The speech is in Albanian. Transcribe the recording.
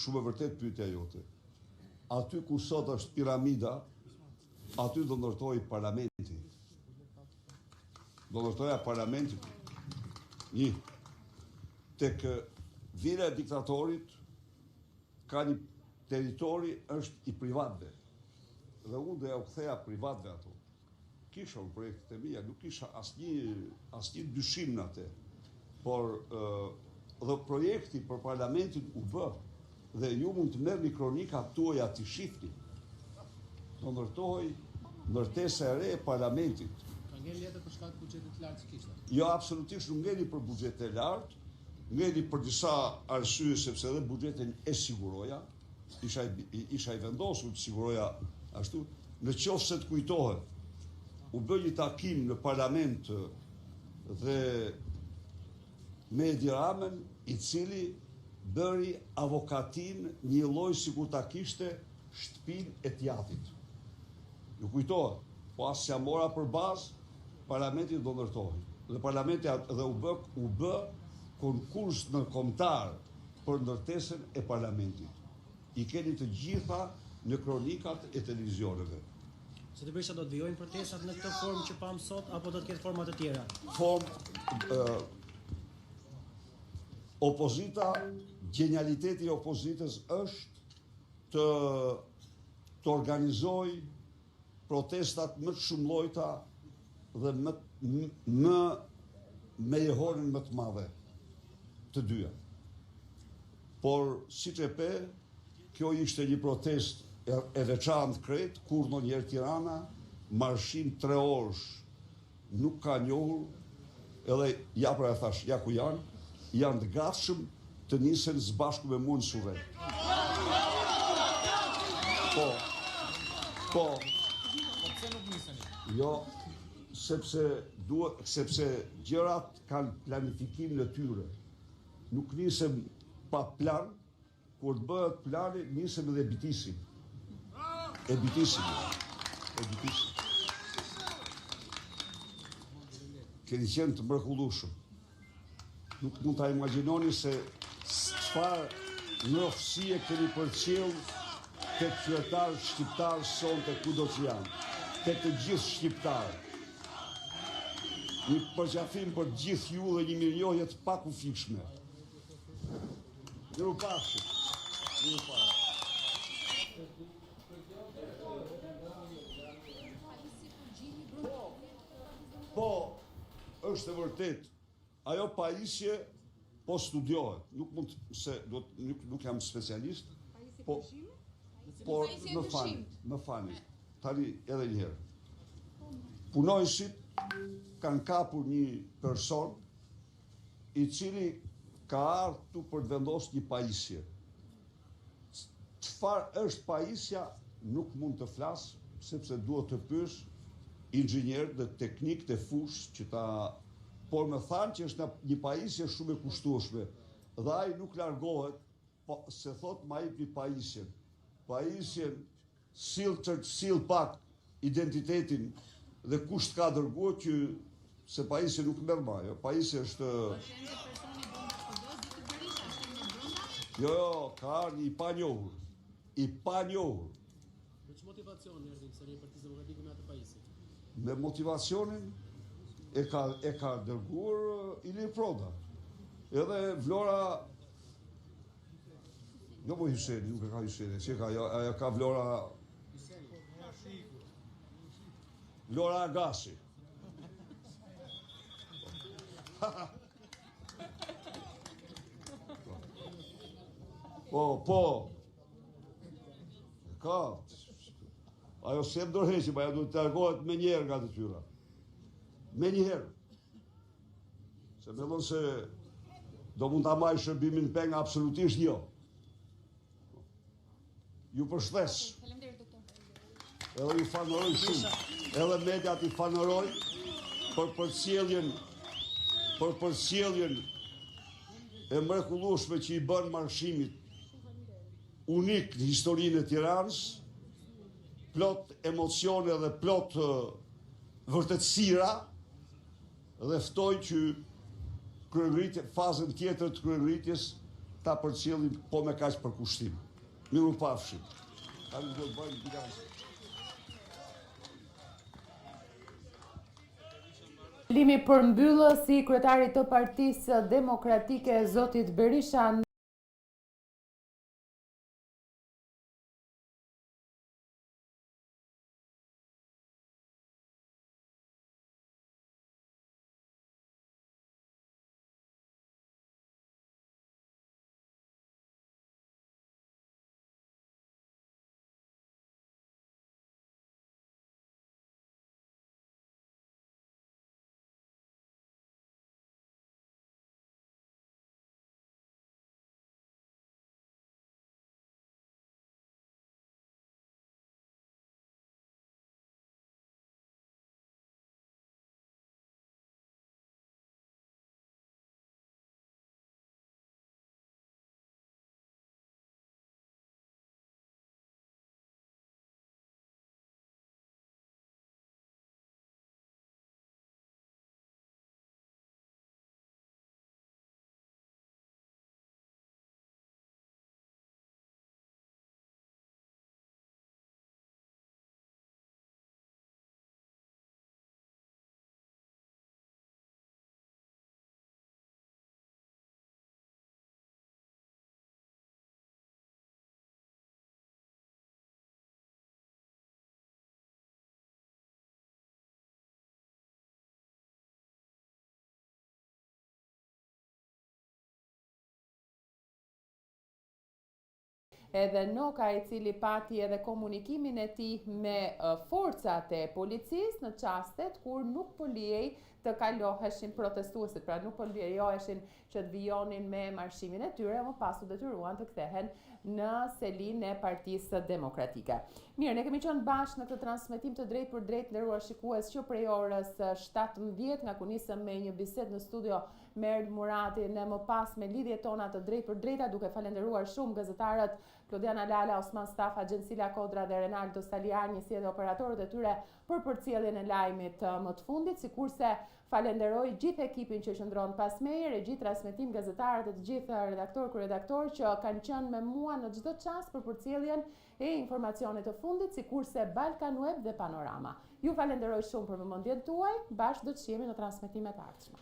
shumë e vërtet pyetja jote. Aty ku sot është piramida, aty do ndërtoj parlamenti. Do ndërtoja parlamenti. Një. Tek vila e diktatorit ka një territori është i privatëve. Dhe unë do ja u ktheja privatëve ato. Kisha unë projektet e mia, nuk kisha asnjë dyshim në atë. Por dhe projekti për parlamentin u bë dhe ju mund të merrni kronikat tuaja të shihni. Do ndërtohej ndërtesa e re e parlamentit. Ka ngel letër për shkak të buxhetit të lartë që kishte? Jo, absolutisht nuk ngeli për buxhet të lartë, ngeli për disa arsye sepse edhe buxhetin e siguroja, isha i vendosur të siguroja ashtu, në qoftë se të kujtohet, u bë një takim në parlament dhe me Edi Ramën, i cili bëri avokatin një lloj sikur ta kishte shtëpinë e Tjatit. Ju kujtohet, po as ja mora për bazë, parlamenti do ndërtohej. Dhe parlamenti dhe u bë konkurs ndërkombëtar për ndërtesën e parlamentit. I keni të gjitha në kronikat e televizioneve. Zoti Berisha, do të vijojnë protestat në këtë formë që pam sot apo do të ketë forma të tjera? Opozita, genialiteti i opozitës është të organizoj protestat më të shumëllojta dhe me jehorin më të madhe të dyja. Por siç e pe, kjo ishte një protest e veçantë krejt, kur ndonjëherë Tirana, marshim 3 orësh nuk ka njohur, edhe ja pra e thash, ja ku janë të gatshëm të nisen së bashku me mua në Suve. Po, pse nuk niseni? jo, sepse gjërat kanë planifikim në tyre. Nuk nisem pa plan, kur të bëhet plani, nisem edhe bitisim. E bitisim. Keni qenë të mrekullueshëm. Nuk mund ta imagjinoni se çfarë ngrohtësie keni përcjell tek qytetarët shqiptarë sonte kudo që janë, tek të gjithë shqiptarët. Një përqafim për gjithë ju dhe një mirënjohje të pakufikshme. Mirupafshim. Po, është e vërtet, ajo pajisje po studiohet. Nuk mund se nuk jam specialist, por më fani. Tani edhe një herë. Punojësit kanë kapur një person i cili ka ardhur tu për të vendosur një pajisje. Çfarë është pajisja nuk mund të flas, sepse duhet të pyes inxhinier dhe teknik të fushë që ta, por më thanë që është një pajisje shumë e kushtueshme dhe ai nuk largohet, po se thot ma jep një pajisjen. Pajisjen sill pak identitetin dhe kusht ka dërguar që se pajisje nuk merr më, jo, pajisje është Jo, ka ardhur i panjohur. Me që motivacion erdhi Seria e Partisë Demokratike me atë pajisje? Me motivacionin e ka dërguar Ilir Proda. Edhe Vlora jo po Hyseni, nuk e ka Hyseni, që ka, ajo ka Vlora Agasi. Po. Ka. Ajo se më dorëheqim, ajo duhet të largohet me njerë nga të tyra. Me njëherë. Se me dhënë se do mund ta marrë shërbimin penga, absolutisht jo. Ju përshtes. Edhe ju fanoroj shumë. Edhe mediat i fanoroj për përcjelljen e mrekullueshme që i bën marshimit unik në historinë e Tiranës, plot emocione dhe plot vërtetësira, dhe ftoj që fazën tjetër të kryengritjes ta ta përcjellim po me kaq për kushtim. Miru pafshim. Tani do të bëjmë bilancë. Limi përmbyllës si kryetari të Partisë Demokratike zotit Berisha. Edhe Noka, i cili pati edhe komunikimin e tij me forcat e policisë në çastet kur nuk po lihej të kaloheshin protestuesit, pra nuk po lejoheshin që të vijonin me marshimin e tyre, më pas u detyruan të kthehen në selinë e Partisë Demokratike. Mirë, ne kemi qenë bashkë në këtë transmetim të drejtë për drejtë, nderuar shikues, që prej orës 17 nga ku nisëm me një bisedë në studio me Erd Murati, ne më pas me lidhjet tona të drejtë për drejta, duke falenderuar shumë gazetarët Klodiana Lala, Osman Stafa, Gjensila Kodra dhe Renaldo Staliani, si edhe operatorët e tyre për përcjelljen e lajmit më të fundit, sikurse falenderoj gjithë ekipin që qëndron pas meje, regji, transmetim, gazetarët e të gjithë redaktor kryedaktor që kanë qenë me mua në çdo çast për përcjelljen e informacionit të fundit, sikurse Balkan Web dhe Panorama. Ju falenderoj shumë për vëmendjen tuaj, bashkë do të shihemi në transmetimet e ardhshme.